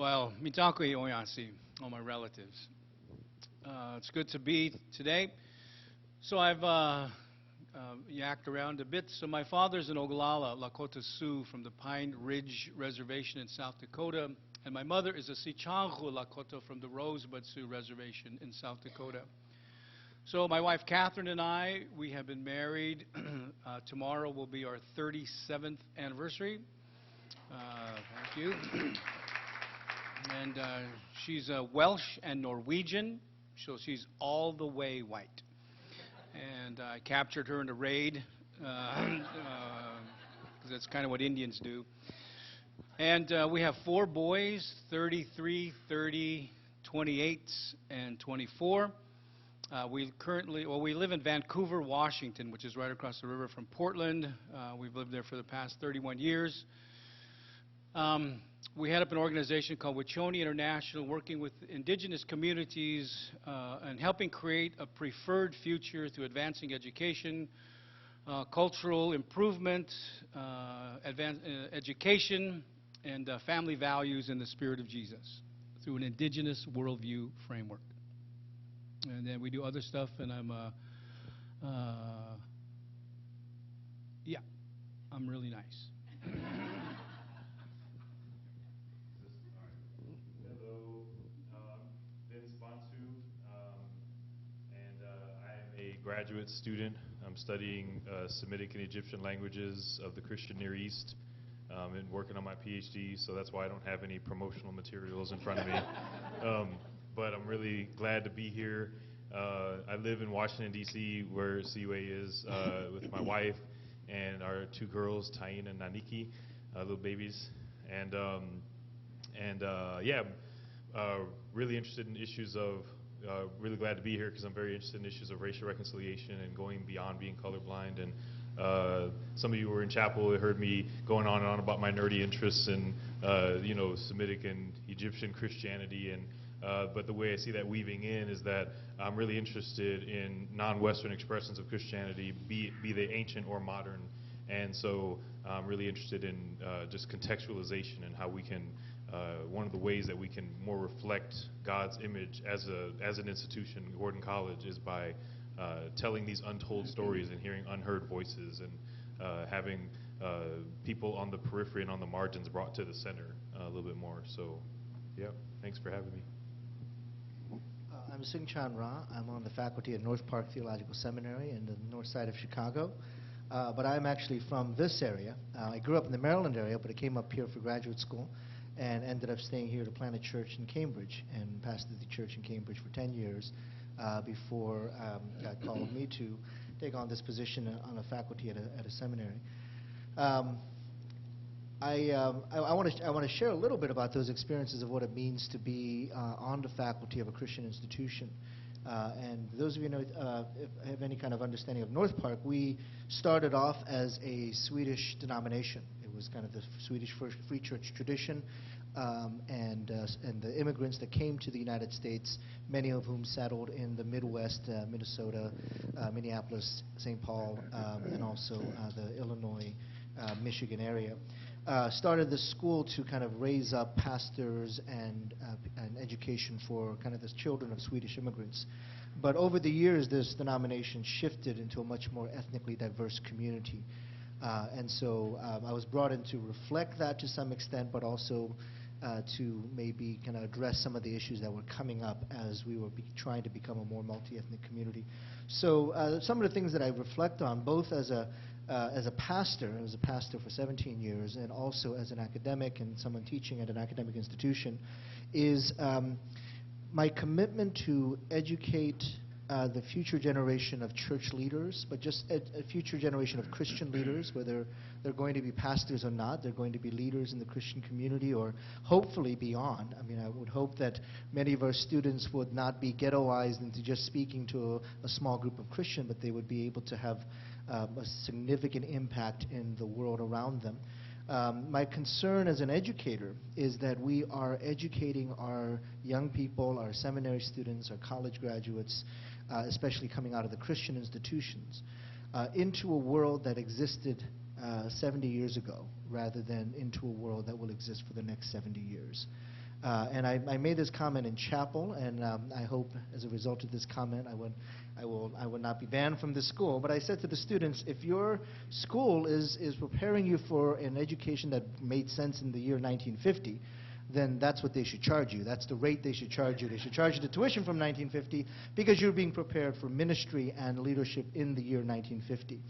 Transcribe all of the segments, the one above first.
Well, mitako i oyasi, all my relatives. It's good to be today. So I've yacked around a bit. So my father's in Ogallala, Lakota Sioux from the Pine Ridge Reservation in South Dakota. And my mother is a Sichangu Lakota from the Rosebud Sioux Reservation in South Dakota. So my wife Catherine and I, we have been married. Tomorrow will be our 37th anniversary. Thank you. And she's Welsh and Norwegian, so she's all the way white. And I captured her in a raid, because that's kind of what Indians do. And we have 4 boys, 33, 30, 28, and 24. We live in Vancouver, Washington, which is right across the river from Portland. We've lived there for the past 31 years. We head up an organization called Wiconi International, working with indigenous communities and helping create a preferred future through advancing education, cultural improvement, education, and family values in the spirit of Jesus through an indigenous worldview framework. And then we do other stuff, and I'm really nice. Graduate student. I'm studying Semitic and Egyptian languages of the Christian Near East and working on my PhD, so that's why I don't have any promotional materials in front of me. But I'm really glad to be here. I live in Washington, D.C., where CUA is, with my wife and our 2 girls, Taina and Naniki, little babies. And really interested in issues of really glad to be here because I'm very interested in issues of racial reconciliation and going beyond being colorblind. And some of you who were in chapel heard me going on and on about my nerdy interests in, Semitic and Egyptian Christianity. And but the way I see that weaving in is that I'm really interested in non-Western expressions of Christianity, be they ancient or modern. And so I'm really interested in just contextualization and how we can. One of the ways that we can more reflect God's image as an institution, Gordon College, is by telling these untold stories and hearing unheard voices and having people on the periphery and on the margins brought to the center a little bit more. So, yeah, thanks for having me. I'm Soong-Chan Rah. I'm on the faculty at North Park Theological Seminary in the north side of Chicago. But I'm actually from this area. I grew up in the Maryland area, but I came up here for graduate school and ended up staying here to plant a church in Cambridge and pastored the church in Cambridge for 10 years before God called me to take on this position on a faculty at a seminary. I want to share a little bit about those experiences of what it means to be on the faculty of a Christian institution. And those of you know, if have any kind of understanding of North Park, we started off as a Swedish denomination. It was kind of the Swedish Free Church tradition, and the immigrants that came to the United States, many of whom settled in the Midwest, Minnesota, Minneapolis, St. Paul, and also the Illinois, Michigan area. Started this school to kind of raise up pastors and education for kind of the children of Swedish immigrants. But over the years, this denomination shifted into a much more ethnically diverse community. And so I was brought in to reflect that to some extent, but also to maybe kind of address some of the issues that were coming up as we were trying to become a more multi-ethnic community. So some of the things that I reflect on, both as a pastor, I was a pastor for 17 years, and also as an academic and someone teaching at an academic institution, is my commitment to educate the future generation of church leaders, but just a future generation of Christian leaders, whether they're going to be pastors or not, they're going to be leaders in the Christian community or hopefully beyond. I mean, I would hope that many of our students would not be ghettoized into just speaking to a small group of Christians, but they would be able to have a significant impact in the world around them. My concern as an educator is that we are educating our young people, our seminary students, our college graduates, especially coming out of the Christian institutions, into a world that existed 70 years ago rather than into a world that will exist for the next 70 years. And I made this comment in chapel, and I hope as a result of this comment I will not be banned from the school. But I said to the students, if your school is preparing you for an education that made sense in the year 1950, then that's what they should charge you. That's the rate they should charge you. They should charge you the tuition from 1950 because you're being prepared for ministry and leadership in the year 1950.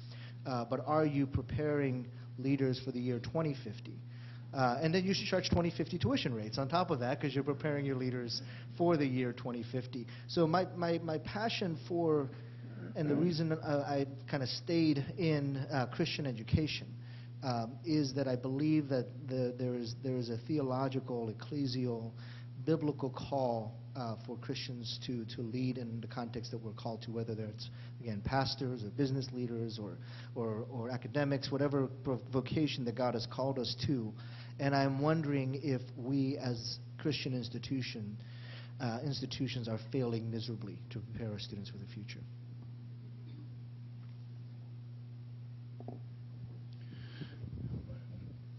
But are you preparing leaders for the year 2050? And then you should charge 2050 tuition rates on top of that because you're preparing your leaders for the year 2050. So my passion for, and the reason I kind of stayed in Christian education is that I believe that there is a theological, ecclesial, biblical call for Christians to lead in the context that we're called to, whether it's, again, pastors or business leaders or academics, whatever vocation that God has called us to. And I'm wondering if we as Christian institutions are failing miserably to prepare our students for the future.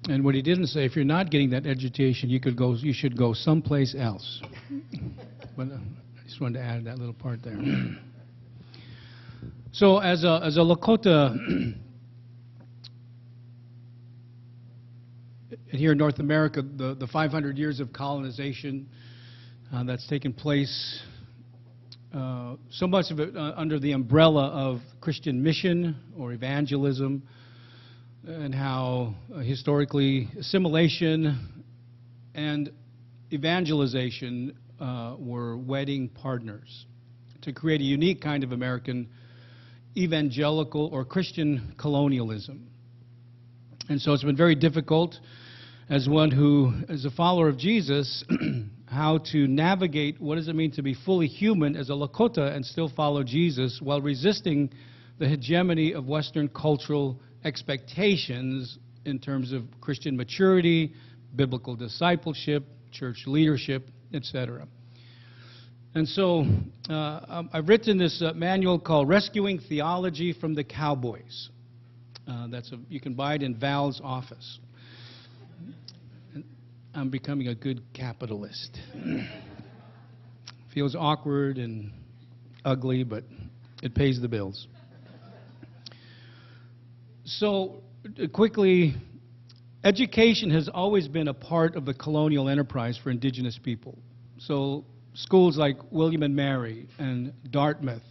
And what he didn't say, if you're not getting that education, you should go someplace else. But I just wanted to add that little part there. So as a Lakota here in North America, the 500 years of colonization that's taken place, so much of it under the umbrella of Christian mission or evangelism, and how historically assimilation and evangelization were wedding partners to create a unique kind of American evangelical or Christian colonialism. And so it's been very difficult as one who is a follower of Jesus how to navigate what does it mean to be fully human as a Lakota and still follow Jesus while resisting the hegemony of Western cultural expectations in terms of Christian maturity, biblical discipleship, church leadership, etc. And so I've written this manual called Rescuing Theology from the Cowboys. You can buy it in Val's office. I'm becoming a good capitalist. Feels awkward and ugly, but it pays the bills. So, quickly, education has always been a part of the colonial enterprise for indigenous people. So, schools like William and Mary and Dartmouth,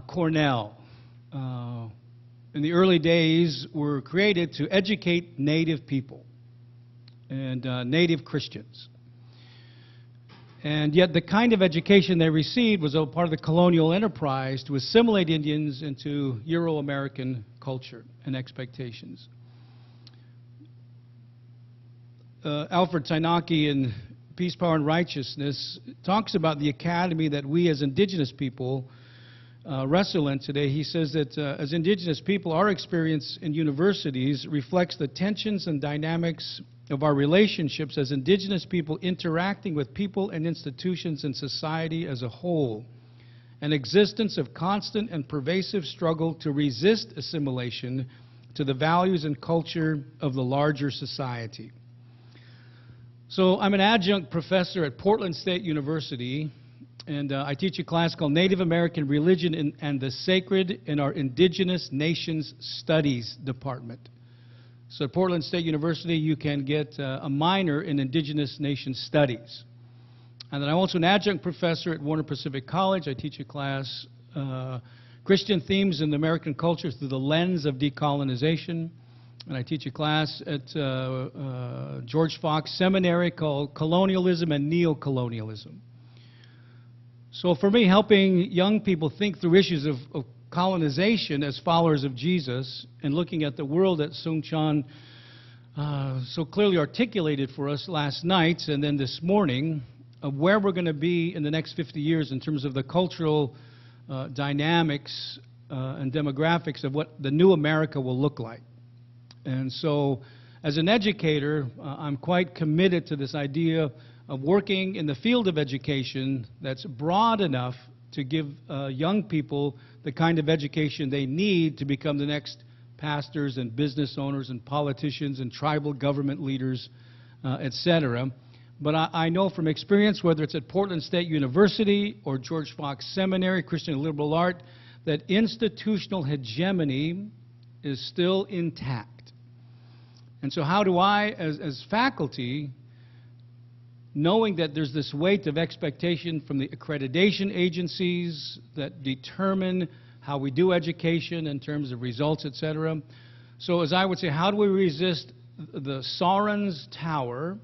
Cornell, in the early days were created to educate Native people and Native Christians. And yet the kind of education they received was a part of the colonial enterprise to assimilate Indians into Euro-American culture and expectations. Alfred Tainaki in Peace, Power, and Righteousness talks about the academy that we as indigenous people wrestle in today. He says that as indigenous people, our experience in universities reflects the tensions and dynamics of our relationships as indigenous people interacting with people and institutions in society as a whole, an existence of constant and pervasive struggle to resist assimilation to the values and culture of the larger society. So I'm an adjunct professor at Portland State University, and I teach a class called Native American Religion and the Sacred in our Indigenous Nations Studies Department. So at Portland State University, you can get a minor in Indigenous Nation Studies. And then I'm also an adjunct professor at Warner Pacific College. I teach a class, Christian Themes in the American Culture Through the Lens of Decolonization. And I teach a class at George Fox Seminary called Colonialism and Neocolonialism. So for me, helping young people think through issues of colonization as followers of Jesus and looking at the world that Soong-Chan so clearly articulated for us last night and then this morning of where we're going to be in the next 50 years in terms of the cultural dynamics and demographics of what the new America will look like. And so as an educator, I'm quite committed to this idea of working in the field of education that's broad enough to give young people the kind of education they need to become the next pastors and business owners and politicians and tribal government leaders, etc. But I know from experience, whether it's at Portland State University or George Fox Seminary, Christian Liberal Art, that institutional hegemony is still intact. And so how do I, as faculty, knowing that there's this weight of expectation from the accreditation agencies that determine how we do education in terms of results, etc. So as I would say, how do we resist the Soren's Tower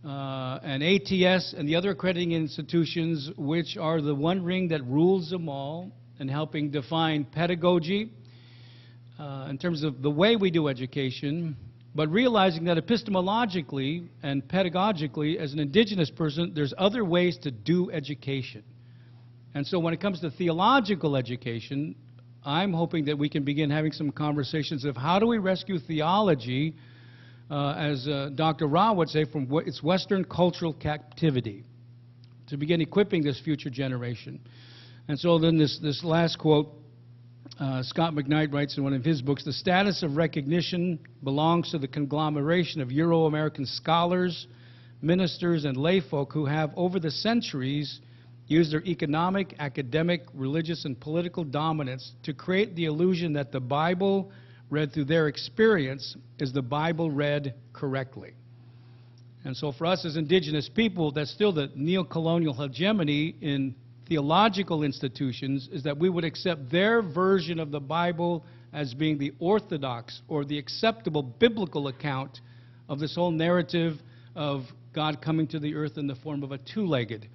and ATS and the other accrediting institutions, which are the one ring that rules them all, and helping define pedagogy in terms of the way we do education, but realizing that epistemologically and pedagogically, as an indigenous person, there's other ways to do education. And so when it comes to theological education, I'm hoping that we can begin having some conversations of how do we rescue theology, as Dr. Rah would say, from its Western cultural captivity, to begin equipping this future generation. And so then this last quote, Scott McKnight writes in one of his books, the status of recognition belongs to the conglomeration of Euro-American scholars, ministers, and layfolk who have, over the centuries, used their economic, academic, religious, and political dominance to create the illusion that the Bible, read through their experience, is the Bible read correctly. And so for us as indigenous people, that's still the neo-colonial hegemony in theological institutions, is that we would accept their version of the Bible as being the orthodox or the acceptable biblical account of this whole narrative of God coming to the earth in the form of a two-legged,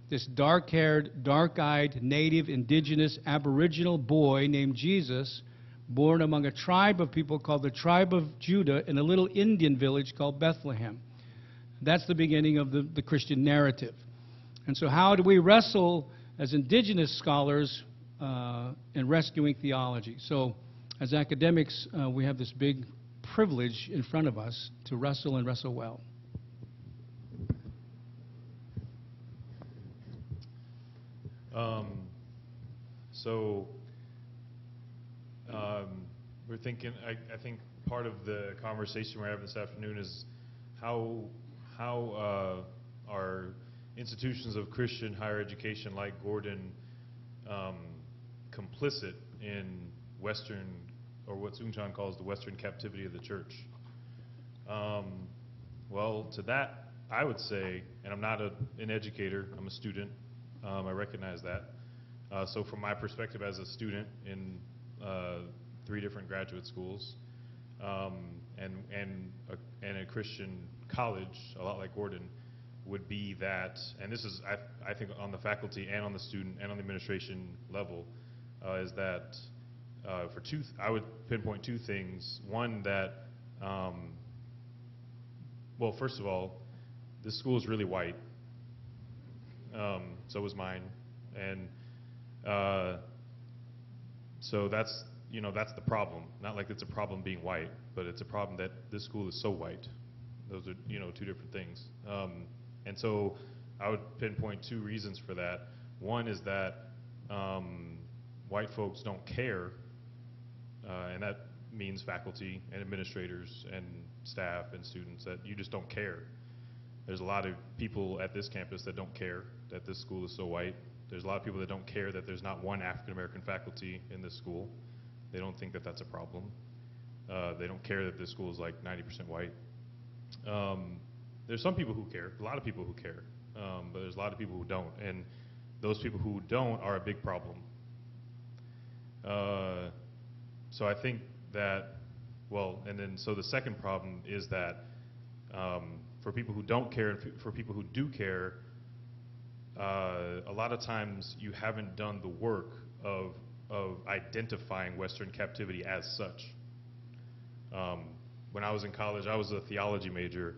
this dark-haired, dark-eyed, native, indigenous, aboriginal boy named Jesus, born among a tribe of people called the tribe of Judah in a little Indian village called Bethlehem. That's the beginning of the Christian narrative. And so how do we wrestle as indigenous scholars in rescuing theology? So as academics, we have this big privilege in front of us to wrestle and wrestle well. We're thinking, I think part of the conversation we're having this afternoon is how are institutions of Christian higher education like Gordon complicit in Western, or what Soong-Chan calls the Western captivity of the church? Well, to that, I would say, and I'm not an educator, I'm a student, I recognize that. So from my perspective as a student in 3 different graduate schools, and a Christian college, a lot like Gordon, would be that, and this is, I think, on the faculty and on the student and on the administration level, is that I would pinpoint 2 things. One, that, well, first of all, this school is really white. So was mine, and so that's the problem. Not like it's a problem being white, but it's a problem that this school is so white. Those are 2 different things. And so I would pinpoint 2 reasons for that. One is that white folks don't care, and that means faculty and administrators and staff and students, that you just don't care. There's a lot of people at this campus that don't care that this school is so white. There's a lot of people that don't care that there's not one African American faculty in this school. They don't think that that's a problem. They don't care that this school is like 90% white. There's some people who care, a lot of people who care, but there's a lot of people who don't, and those people who don't are a big problem. So I think that, well, and then so the second problem is that for people who don't care and for people who do care, a lot of times you haven't done the work of identifying Western captivity as such. When I was in college, I was a theology major,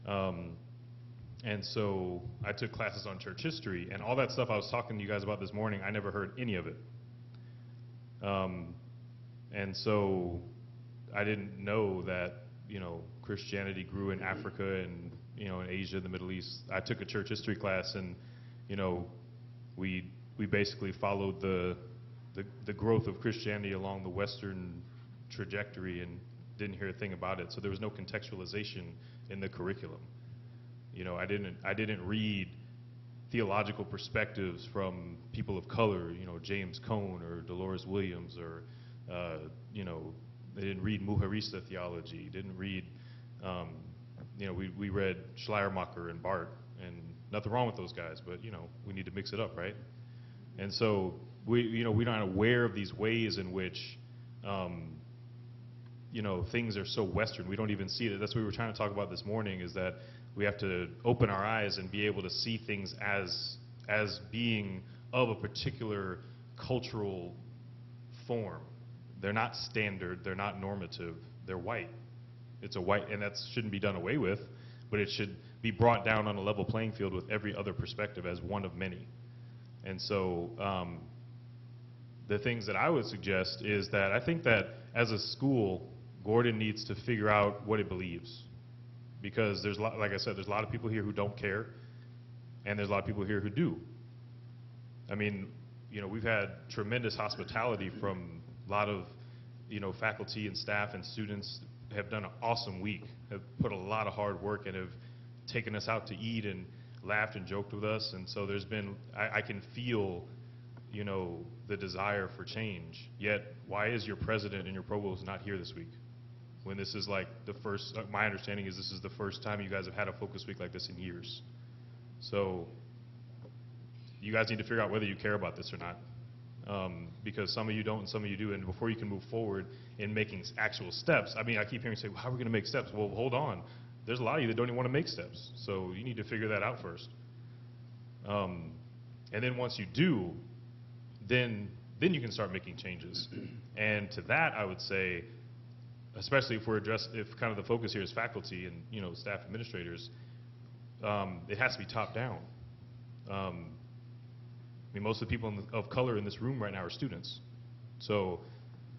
and so I took classes on church history, and all that stuff I was talking to you guys about this morning, I never heard any of it. And so I didn't know that, Christianity grew in Africa and, in Asia, the Middle East. I took a church history class, and, we basically followed the growth of Christianity along the Western trajectory and didn't hear a thing about it. So there was no contextualization in the curriculum. I didn't read theological perspectives from people of color, James Cone or Dolores Williams, or they didn't read Mujerista theology, didn't read, we read Schleiermacher and Barth, and nothing wrong with those guys, but we need to mix it up, right? And so we're not aware of these ways in which things are so Western. We don't even see it. That's what we were trying to talk about this morning, is that we have to open our eyes and be able to see things as being of a particular cultural form. They're not standard, they're not normative, they're white. It's a white, and that shouldn't be done away with, but it should be brought down on a level playing field with every other perspective as one of many. And so the things that I would suggest is that I think that as a school, Gordon needs to figure out what it believes. Because like I said, there's a lot of people here who don't care, and there's a lot of people here who do. I mean, we've had tremendous hospitality from a lot of, faculty and staff and students have done an awesome week, have put a lot of hard work and have taken us out to eat and laughed and joked with us. And so there's been, I can feel, the desire for change. Yet, why is your president and your provost not here this week? When this is like the first, my understanding is this is the first time you guys have had a focus week like this in years. So you guys need to figure out whether you care about this or not. Because some of you don't and some of you do, and before you can move forward in making actual steps, I keep hearing you say, well, how are we going to make steps? Well, hold on. There's a lot of you that don't even want to make steps. So you need to figure that out first. And then once you do, then you can start making changes. And to that, I would say, especially if kind of the focus here is faculty and staff administrators, it has to be top down. Most of the people of color in this room right now are students. So,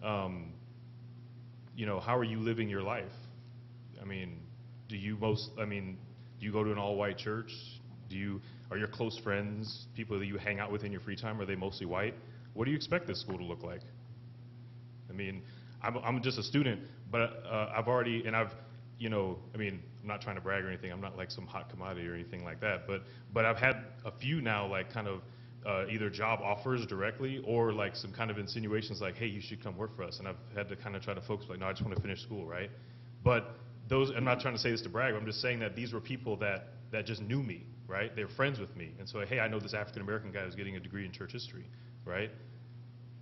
how are you living your life? Do you go to an all-white church? Are your close friends, people that you hang out with in your free time, are they mostly white? What do you expect this school to look like? I'm just a student, but I'm not trying to brag or anything. I'm not like some hot commodity or anything like that. But I've had a few now, like kind of either job offers directly or like some kind of insinuations like, hey, you should come work for us. And I've had to kind of try to focus, like, no, I just want to finish school, right? But I'm not trying to say this to brag. I'm just saying that these were people that just knew me, right? They were friends with me. And so, hey, I know this African-American guy who's getting a degree in church history, right?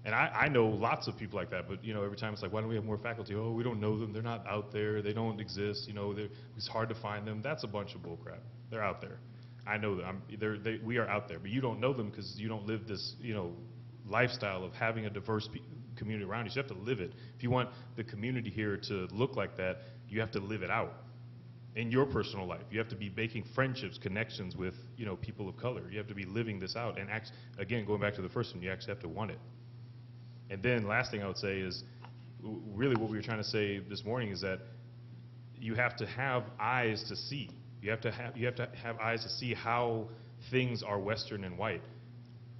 And I know lots of people like that, but every time it's like, why don't we have more faculty? Oh, we don't know them. They're not out there. They don't exist. It's hard to find them. That's a bunch of bullcrap. They're out there. I know them. We are out there, but you don't know them because you don't live this lifestyle of having a diverse community around you. So you have to live it. If you want the community here to look like that, you have to live it out in your personal life. You have to be making friendships, connections with people of color. You have to be living this out. And again, going back to the first one, you actually have to want it. And then last thing I would say is, really what we were trying to say this morning is that you have to have eyes to see. You have to have eyes to see how things are Western and white.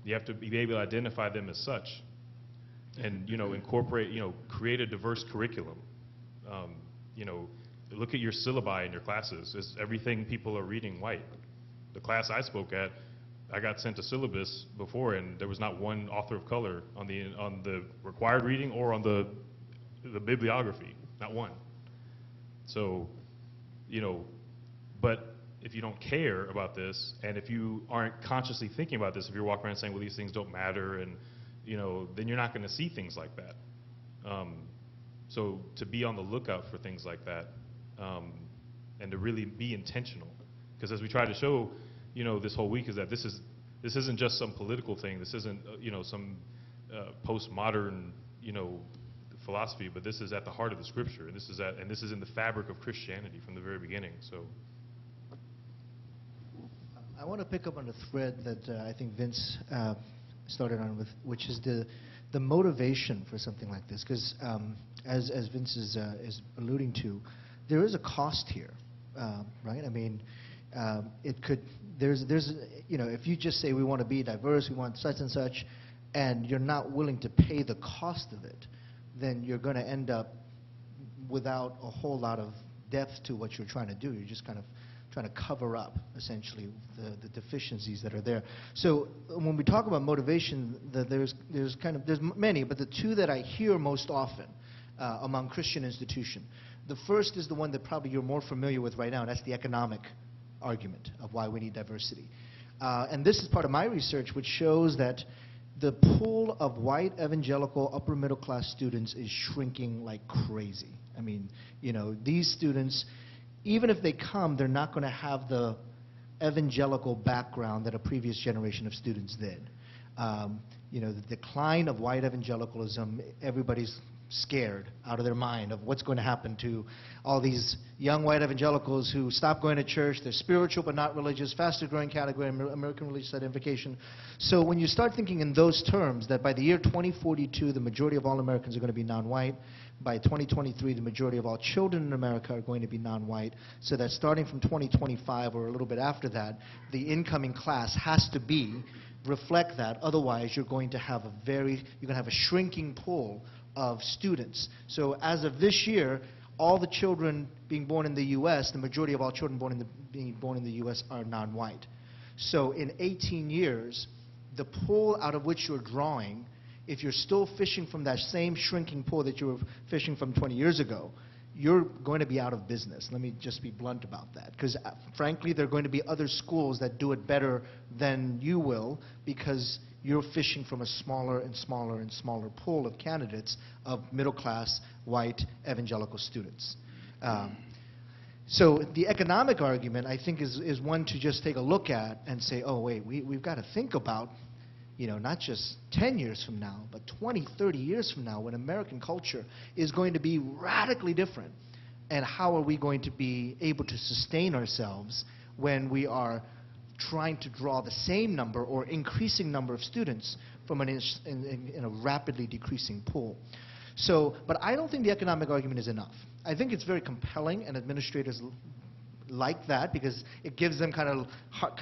You have to be able to identify them as such, and incorporate, create a diverse curriculum. Look at your syllabi in your classes. Is everything people are reading white? The class I spoke at, I got sent a syllabus before, and there was not one author of color on the required reading or on the bibliography, not one. So, but if you don't care about this, and if you aren't consciously thinking about this, if you're walking around saying, well, these things don't matter, and then you're not going to see things like that. So to be on the lookout for things like that, and to really be intentional, because as we try to show, this whole week, is that this isn't just some political thing. This isn't some postmodern philosophy, but this is at the heart of the Scripture, and this is in the fabric of Christianity from the very beginning. So I want to pick up on a thread that I think Vince started on with, which is the motivation for something like this, because as Vince is alluding to, there is a cost here, right? It could. There's if you just say we want to be diverse, we want such and such, and you're not willing to pay the cost of it, then you're going to end up without a whole lot of depth to what you're trying to do. You're just kind of trying to cover up, essentially, the deficiencies that are there. So when we talk about motivation, there's many, but the two that I hear most often among Christian institutions. The first is the one that probably you're more familiar with right now, and that's the economic argument of why we need diversity. And this is part of my research, which shows that the pool of white evangelical upper middle class students is shrinking like crazy. I mean, you know, these students, even if they come, they're not going to have the evangelical background that a previous generation of students did. You know, the decline of white evangelicalism, everybody's scared out of their mind of what's going to happen to all these young white evangelicals who stop going to church. They're spiritual but not religious, faster growing category, American religious identification. So when you start thinking in those terms, that by the year 2042, the majority of all Americans are going to be non-white. By 2023, the majority of all children in America are going to be non-white. So that starting from 2025 or a little bit after that, the incoming class has to reflect that. Otherwise, you're going to have a shrinking pool of students. So as of this year, all the children being born in the U.S., the majority of all children being born in the U.S. are non-white. So in 18 years, the pool out of which you're drawing, if you're still fishing from that same shrinking pool that you were fishing from 20 years ago, you're going to be out of business. Let me just be blunt about that. Because frankly, there are going to be other schools that do it better than you will, because you're fishing from a smaller and smaller and smaller pool of candidates of middle-class, white, evangelical students. So the economic argument, I think, is one to just take a look at and say, oh, wait, we've got to think about, you know, not just 10 years from now, but 20, 30 years from now, when American culture is going to be radically different. And how are we going to be able to sustain ourselves when we are trying to draw the same number or increasing number of students from in a rapidly decreasing pool. So, but I don't think the economic argument is enough. I think it's very compelling, and administrators like that because it gives them kind of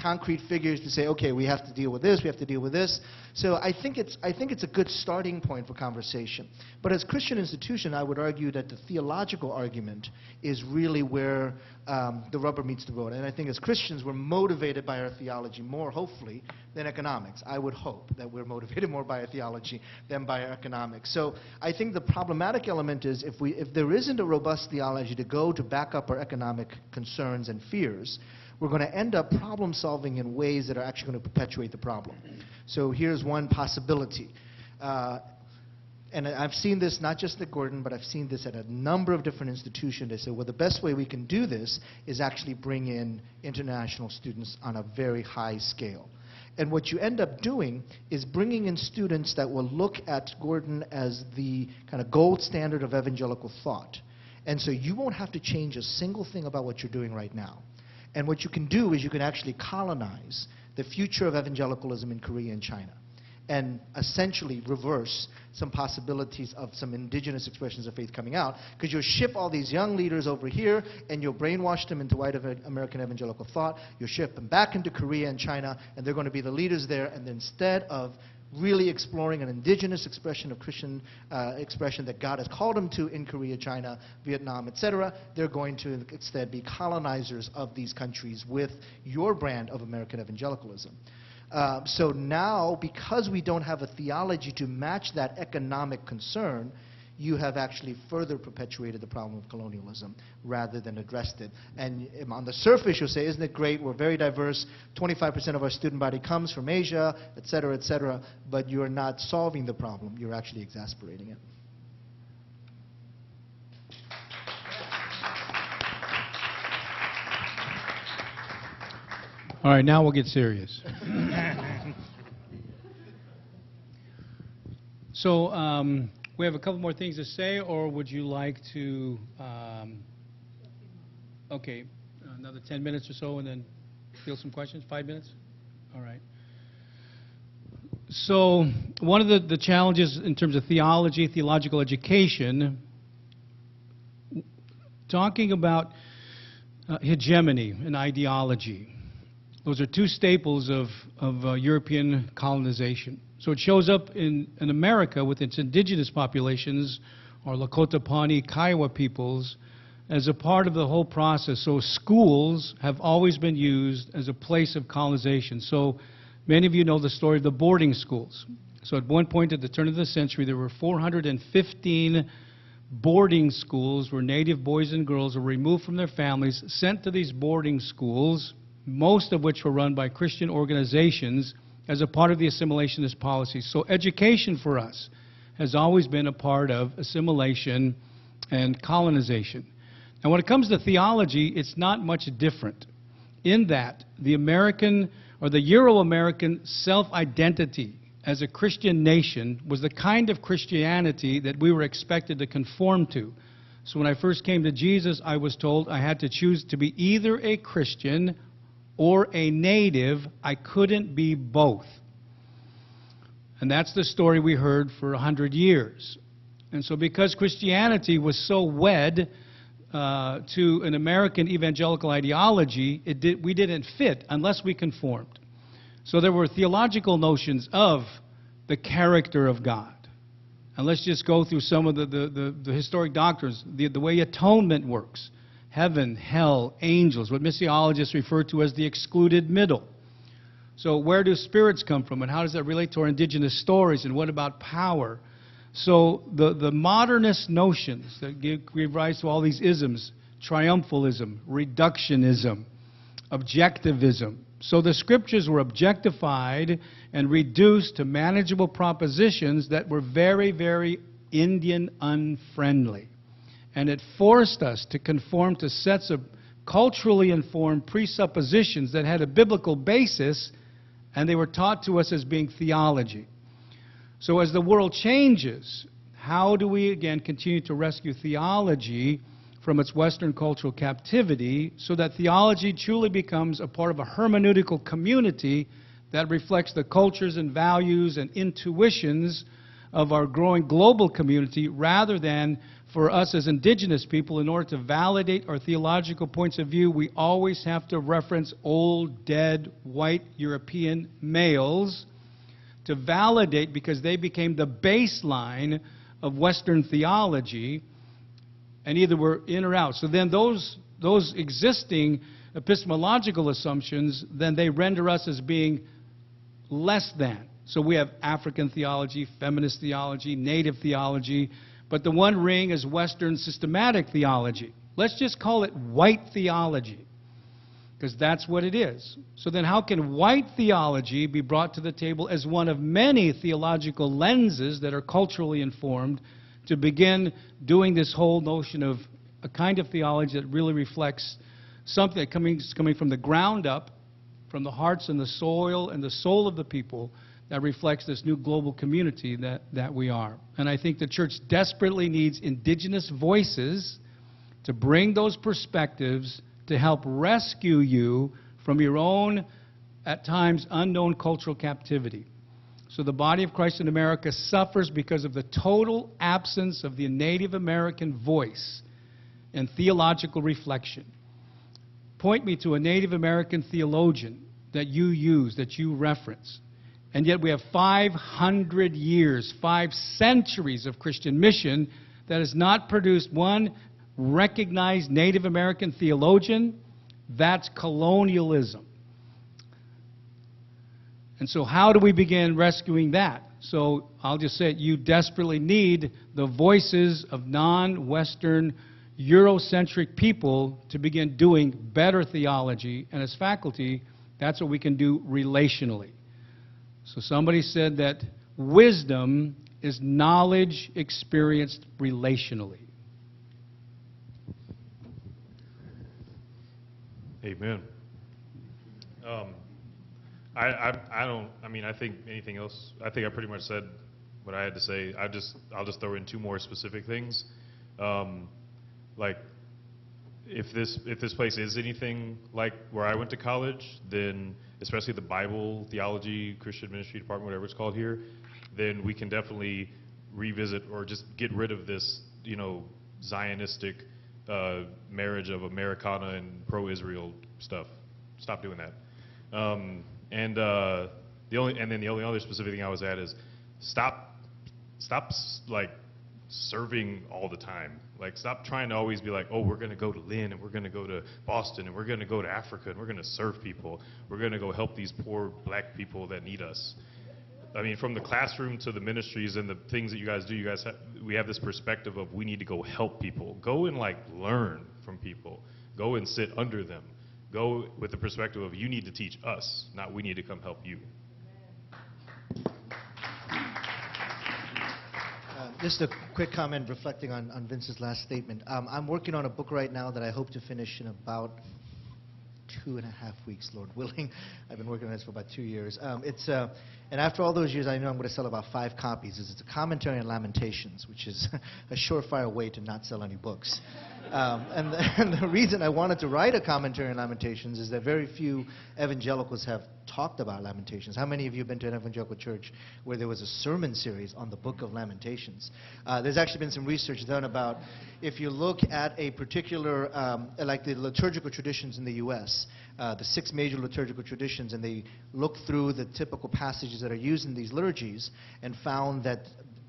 concrete figures to say, okay, we have to deal with this, we have to deal with this. So I think it's a good starting point for conversation. But as Christian institution, I would argue that the theological argument is really where the rubber meets the road. And I think as Christians, we're motivated by our theology more, hopefully, than economics. I would hope that we're motivated more by our theology than by our economics. So I think the problematic element is if there isn't a robust theology to back up our economic concerns and fears, we're going to end up problem solving in ways that are actually going to perpetuate the problem. So here's one possibility. And I've seen this not just at Gordon, but I've seen this at a number of different institutions. They say, well, the best way we can do this is actually bring in international students on a very high scale. And what you end up doing is bringing in students that will look at Gordon as the kind of gold standard of evangelical thought. And so you won't have to change a single thing about what you're doing right now. And what you can do is you can actually colonize the future of evangelicalism in Korea and China, and essentially reverse some possibilities of some indigenous expressions of faith coming out, because you'll ship all these young leaders over here and you'll brainwash them into white American evangelical thought. You'll ship them back into Korea and China, and they're going to be the leaders there. And instead of really exploring an indigenous expression of Christian expression that God has called them to in Korea, China, Vietnam, etc., they're going to instead be colonizers of these countries with your brand of American evangelicalism. So now, because we don't have a theology to match that economic concern, you have actually further perpetuated the problem of colonialism rather than addressed it. And on the surface, you'll say, isn't it great? We're very diverse. 25% of our student body comes from Asia, et cetera, but you're not solving the problem. You're actually exasperating it. All right, now we'll get serious. So we have a couple more things to say, or would you like to, okay, another 10 minutes or so and then field some questions? 5 minutes? All right. So one of the challenges in terms of theology, theological education, talking about hegemony and ideology. Those are two staples of European colonization. So it shows up in America with its indigenous populations, or Lakota, Pawnee, Kiowa peoples, as a part of the whole process. So schools have always been used as a place of colonization. So many of you know the story of the boarding schools. So at one point at the turn of the century, there were 415 boarding schools where native boys and girls were removed from their families, sent to these boarding schools, most of which were run by Christian organizations as a part of the assimilationist policy. So education for us has always been a part of assimilation and colonization. And when it comes to theology, it's not much different in that the American or the Euro-American self-identity as a Christian nation was the kind of Christianity that we were expected to conform to. So when I first came to Jesus, I was told I had to choose to be either a Christian or a native. I couldn't be both. And that's the story we heard for 100 years. And so because Christianity was so wed to an American evangelical ideology, we didn't fit unless we conformed. So there were theological notions of the character of God. And let's just go through some of the historic doctrines, the way atonement works. Heaven, hell, angels, what missiologists refer to as the excluded middle. So where do spirits come from, and how does that relate to our indigenous stories, and what about power? So the modernist notions that give rise to all these isms, triumphalism, reductionism, objectivism. So the scriptures were objectified and reduced to manageable propositions that were very, very Indian unfriendly. And it forced us to conform to sets of culturally informed presuppositions that had a biblical basis, and they were taught to us as being theology. So as the world changes, how do we again continue to rescue theology from its Western cultural captivity so that theology truly becomes a part of a hermeneutical community that reflects the cultures and values and intuitions of our growing global community, rather than for us as indigenous people, in order to validate our theological points of view, we always have to reference old, dead, white European males to validate, because they became the baseline of Western theology, and either we're in or out. So then those existing epistemological assumptions, then they render us as being less than. So we have African theology, feminist theology, native theology, but the one ring is Western systematic theology. Let's just call it white theology, because that's what it is. So then how can white theology be brought to the table as one of many theological lenses that are culturally informed to begin doing this whole notion of a kind of theology that really reflects something that coming from the ground up, from the hearts and the soil and the soul of the people, that reflects this new global community that we are. And I think the church desperately needs indigenous voices to bring those perspectives to help rescue you from your own, at times, unknown cultural captivity. So the body of Christ in America suffers because of the total absence of the Native American voice and theological reflection. Point me to a Native American theologian that you use, that you reference. And yet we have 500 years, 5 centuries of Christian mission that has not produced one recognized Native American theologian. That's colonialism. And so how do we begin rescuing that? So I'll just say it, you desperately need the voices of non-Western, Eurocentric people to begin doing better theology. And as faculty, that's what we can do relationally. So somebody said that wisdom is knowledge experienced relationally. Amen. I think anything else, I think I pretty much said what I had to say. I'll just throw in 2 more specific things. Like, if this place is anything like where I went to college, then especially the Bible, theology, Christian ministry department, whatever it's called here, then we can definitely revisit or just get rid of this, Zionistic marriage of Americana and pro-Israel stuff. Stop doing that. And the only other specific thing I was at is stop like serving all the time. Like, stop trying to always be like, oh, we're going to go to Lynn, and we're going to go to Boston, and we're going to go to Africa, and we're going to serve people. We're going to go help these poor black people that need us. I mean, from the classroom to the ministries and the things that you guys do, we have this perspective of we need to go help people. Go and like learn from people. Go and sit under them. Go with the perspective of you need to teach us, not we need to come help you. Just a quick comment reflecting on Vince's last statement. I'm working on a book right now that I hope to finish in about 2.5 weeks, Lord willing. I've been working on this for about 2 years. And after all those years, I know I'm going to sell about 5 copies. It's a commentary on Lamentations, which is a surefire way to not sell any books. And the reason I wanted to write a commentary on Lamentations is that very few evangelicals have talked about Lamentations. How many of you have been to an evangelical church where there was a sermon series on the book of Lamentations? There's actually been some research done about if you look at a particular, like the liturgical traditions in the U.S., the 6 major liturgical traditions, and they look through the typical passages that are used in these liturgies and found that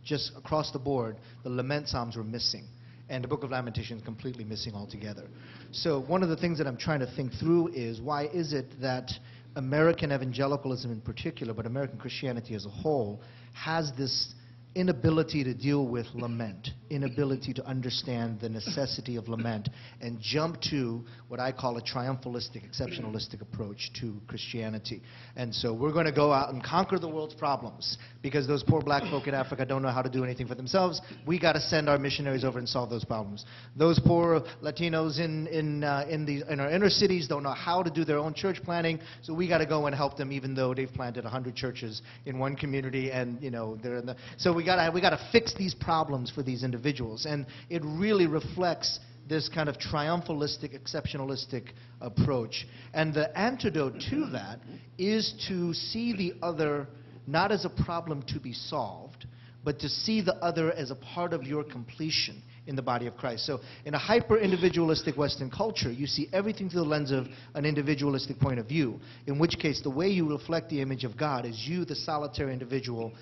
just across the board, the lament psalms were missing. And the book of Lamentations completely missing altogether. So one of the things that I'm trying to think through is why is it that American evangelicalism in particular, but American Christianity as a whole, has this inability to deal with lament, inability to understand the necessity of lament, and jump to what I call a triumphalistic, exceptionalistic approach to Christianity. And so we're going to go out and conquer the world's problems because those poor black folk in Africa don't know how to do anything for themselves. We got to send our missionaries over and solve those problems. Those poor Latinos in our inner cities don't know how to do their own church planting, so we got to go and help them, even though they've planted 100 churches in one community, and they're in the so we got to fix these problems for these individuals, and it really reflects this kind of triumphalistic, exceptionalistic approach. And the antidote to that is to see the other not as a problem to be solved, but to see the other as a part of your completion in the body of Christ. So in a hyper-individualistic Western culture, you see everything through the lens of an individualistic point of view, in which case the way you reflect the image of God is you, the solitary individual,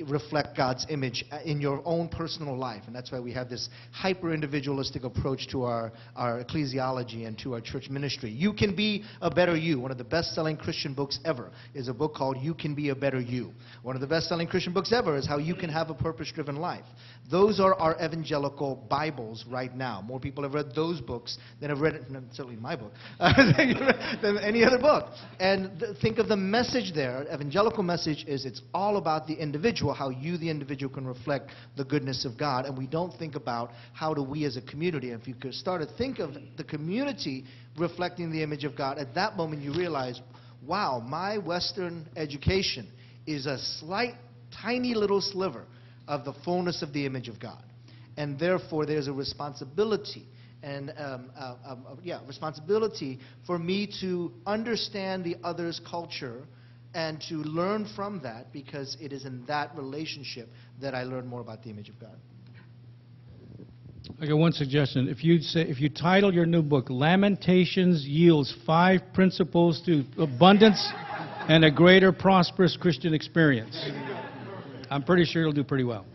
reflect God's image in your own personal life. And that's why we have this hyper-individualistic approach to our ecclesiology and to our church ministry. You Can Be a Better You. One of the best-selling Christian books ever is a book called You Can Be a Better You. One of the best-selling Christian books ever is How You Can Have a Purpose-Driven Life. Those are our evangelical Bibles right now. More people have read those books than have read, certainly my book, than any other book. And think of the message there. Evangelical message is it's all about the individual, how you, the individual, can reflect the goodness of God. And we don't think about how do we as a community. And if you could start to think of the community reflecting the image of God, at that moment you realize, wow, my Western education is a slight, tiny little sliver of the fullness of the image of God. And therefore there's a responsibility and responsibility for me to understand the other's culture and to learn from that, because it is in that relationship that I learn more about the image of God. I got one suggestion. If you title your new book, Lamentations Yields 5 Principles to Abundance and a Greater Prosperous Christian Experience, I'm pretty sure it'll do pretty well.